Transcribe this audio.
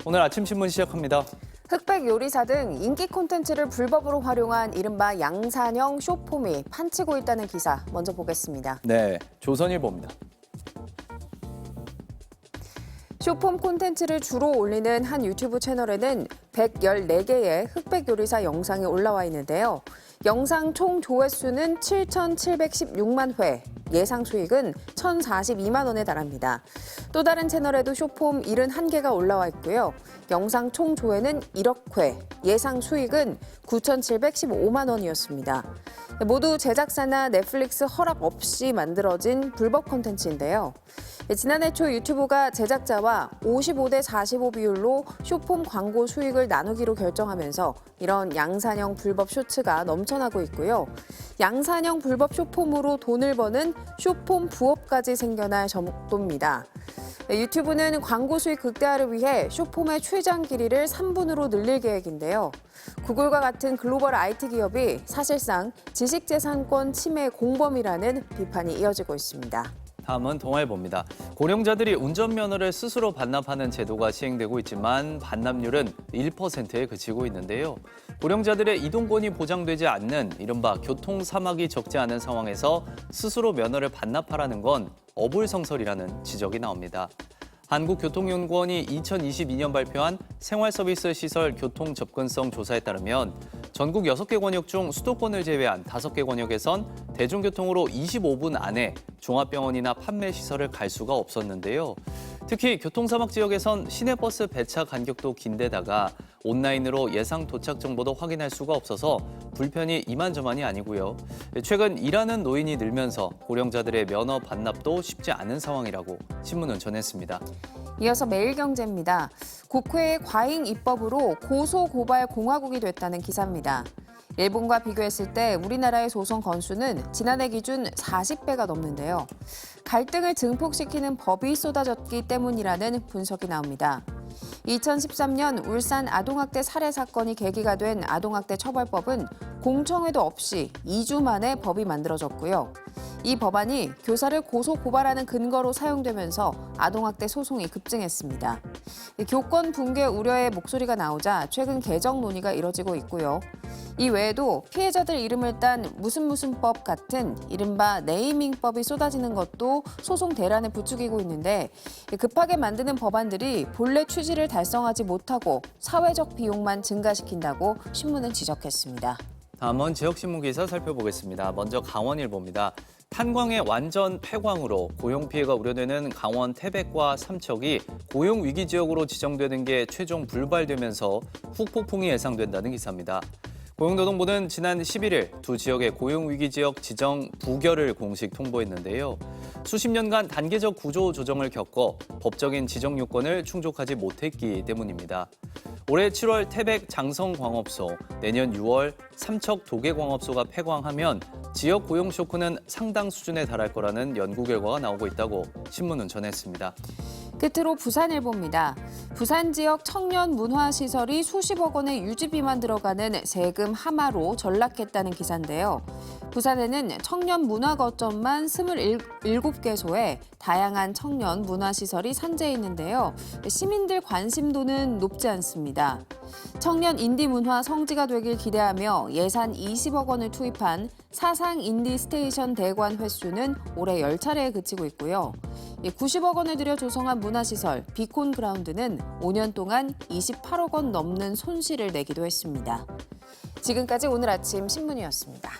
오늘 아침 신문 시작합니다. 흑백 요리사 등 인기 콘텐츠를 불법으로 활용한 이른바 양산형 쇼폼이 판치고 있다는 기사 먼저 보겠습니다. 네, 조선일보입니다. 쇼폼 콘텐츠를 주로 올리는 한 유튜브 채널에는 114개의 흑백 요리사 영상이 올라와 있는데요. 영상 총 조회수는 7,716만 회, 예상 수익은 1,042만 원에 달합니다. 또 다른 채널에도 쇼폼 71개가 올라와 있고요. 영상 총 조회는 1억 회, 예상 수익은 9,715만 원이었습니다. 모두 제작사나 넷플릭스 허락 없이 만들어진 불법 콘텐츠인데요. 지난해 초 유튜브가 제작자와 55대 45 비율로 쇼폼 광고 수익을 나누기로 결정하면서 이런 양산형 불법 쇼츠가 넘쳐나고 있고요. 양산형 불법 쇼폼으로 돈을 버는 쇼폼 부업까지 생겨날 정도입니다. 유튜브는 광고 수익 극대화를 위해 쇼폼의 최장 길이를 3분으로 늘릴 계획인데요. 구글과 같은 글로벌 IT 기업이 사실상 지식재산권 침해 공범이라는 비판이 이어지고 있습니다. 다음은 동아일보입니다. 고령자들이 운전면허를 스스로 반납하는 제도가 시행되고 있지만 반납률은 1%에 그치고 있는데요. 고령자들의 이동권이 보장되지 않는 이른바 교통사막이 적지 않은 상황에서 스스로 면허를 반납하라는 건 어불성설이라는 지적이 나옵니다. 한국교통연구원이 2022년 발표한 생활서비스 시설 교통 접근성 조사에 따르면 전국 6개 권역 중 수도권을 제외한 5개 권역에선 대중교통으로 25분 안에 종합병원이나 판매시설을 갈 수가 없었는데요. 특히 교통사막 지역에선 시내버스 배차 간격도 긴데다가 온라인으로 예상 도착 정보도 확인할 수가 없어서 불편이 이만저만이 아니고요. 최근 일하는 노인이 늘면서 고령자들의 면허 반납도 쉽지 않은 상황이라고 신문은 전했습니다. 이어서 매일경제입니다. 국회의 과잉 입법으로 고소고발 공화국이 됐다는 기사입니다. 일본과 비교했을 때 우리나라의 소송 건수는 지난해 기준 40배가 넘는데요. 갈등을 증폭시키는 법이 쏟아졌기 때문이라는 분석이 나옵니다. 2013년 울산 아동학대 살해 사건이 계기가 된 아동학대 처벌법은 공청회도 없이 2주 만에 법이 만들어졌고요. 이 법안이 교사를 고소 고발하는 근거로 사용되면서 아동학대 소송이 급증했습니다. 교권 붕괴 우려의 목소리가 나오자 최근 개정 논의가 이뤄지고 있고요. 이 외에도 피해자들 이름을 딴 무슨 법 같은 이른바 네이밍법이 쏟아지는 것도 소송 대란을 부추기고 있는데 급하게 만드는 법안들이 본래 취지를 달성하지 못하고 사회적 비용만 증가시킨다고 신문은 지적했습니다. 다음은 지역신문 기사 살펴보겠습니다. 먼저 강원일보입니다. 탄광의 완전 폐광으로 고용 피해가 우려되는 강원 태백과 삼척이 고용 위기 지역으로 지정되는 게 최종 불발되면서 후폭풍이 예상된다는 기사입니다. 고용노동부는 지난 11일 두 지역의 고용위기 지역 지정 부결을 공식 통보했는데요. 수십 년간 단계적 구조 조정을 겪어 법적인 지정 요건을 충족하지 못했기 때문입니다. 올해 7월 태백 장성광업소, 내년 6월 삼척 도계광업소가 폐광하면 지역 고용 쇼크는 상당 수준에 달할 거라는 연구 결과가 나오고 있다고 신문은 전했습니다. 끝으로 부산일보입니다. 부산 지역 청년 문화시설이 수십억 원의 유지비만 들어가는 세금 하마로 전락했다는 기사인데요. 부산에는 청년 문화 거점만 27개소에 다양한 청년 문화시설이 산재해 있는데요. 시민들 관심도는 높지 않습니다. 청년 인디 문화 성지가 되길 기대하며 예산 20억 원을 투입한 사상 인디 스테이션 대관 횟수는 올해 10차례에 그치고 있고요. 90억 원을 들여 조성한 문화시설 비콘 그라운드는 5년 동안 28억 원 넘는 손실을 내기도 했습니다. 지금까지 오늘 아침 신문이었습니다.